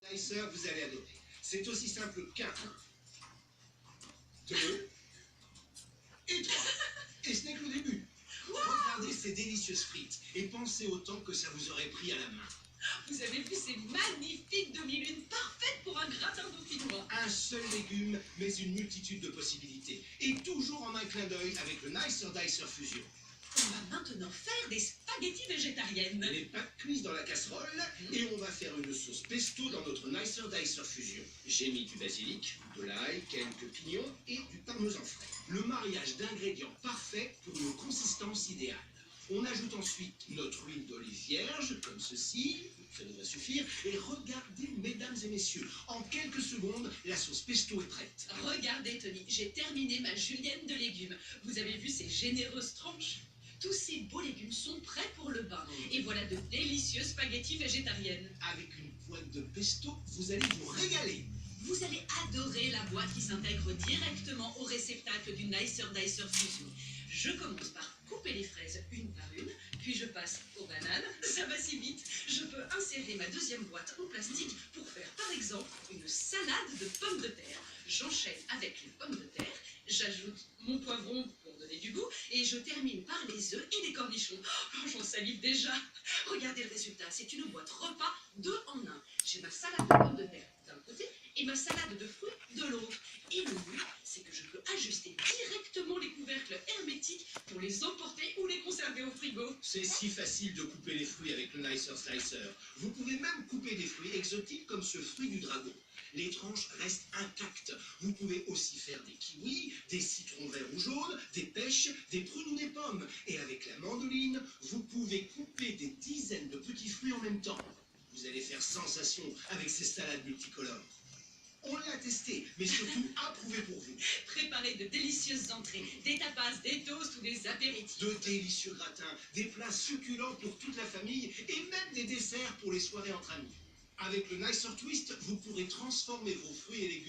Slicer, vous allez adorer. C'est aussi simple qu'un, 2 et 3. Et ce n'est que le début. Regardez ces délicieuses frites et pensez au temps que ça vous aurait pris à la main. Vous avez vu ces magnifiques demi-lunes parfaites pour un gratin dauphinois. Un seul légume, mais une multitude de possibilités. Et toujours en un clin d'œil avec le Nicer Dicer Fusion. On va maintenant faire des spaghettis végétariennes. Les pâtes cuisent dans la casserole et on va faire une sauce pesto dans notre Nicer Dicer Fusion. J'ai mis du basilic, de l'ail, quelques pignons et du parmesan frais. Le mariage d'ingrédients parfait pour une consistance idéale. On ajoute ensuite notre huile d'olive vierge, comme ceci, ça devrait suffire. Et regardez, mesdames et messieurs, en quelques secondes, la sauce pesto est prête. Regardez, Tony, j'ai terminé ma julienne de légumes. Vous avez vu ces généreuses tranches? Tous ces beaux légumes sont prêts pour le bain. Et voilà de délicieuses spaghettis végétariennes. Avec une pointe de pesto, vous allez vous régaler. Vous allez adorer la boîte qui s'intègre directement au réceptacle du Nicer Dicer Fusion. Je commence par couper les fraises une par une, puis je passe aux bananes. Ça va si vite. Je peux insérer ma deuxième boîte en plastique pour faire par exemple une salade de pommes de terre. J'enchaîne avec les pommes de terre, j'ajoute mon poivron pour donner du goût et je termine par les œufs et les cornichons. Oh, j'en salive déjà. Regardez le résultat, c'est une boîte repas 2 en 1. J'ai ma salade de pommes de terre d'un côté et ma salade de fruits de l'autre. Et le mieux, c'est que je peux ajuster directement les couvercles hermétiques pour les emporter ou les conserver au frigo. C'est si facile de couper les fruits avec le Nicer Slicer. Vous pouvez même couper des fruits exotiques comme ce fruit du dragon. Les tranches restent intactes. Vous pouvez aussi faire des kiwis, des citrons verts ou jaunes, des pêches, des prunes ou des pommes. Et avec la mandoline, vous pouvez couper des dizaines de petits fruits en même temps. Vous allez faire sensation avec ces salades multicolores. On l'a testé, mais surtout approuvé pour vous. Préparez de délicieuses entrées, des tapas, des toasts ou des apéritifs. De délicieux gratins, des plats succulents pour toute la famille et même des desserts pour les soirées entre amis. Avec le Nicer Twist, vous pourrez transformer vos fruits et légumes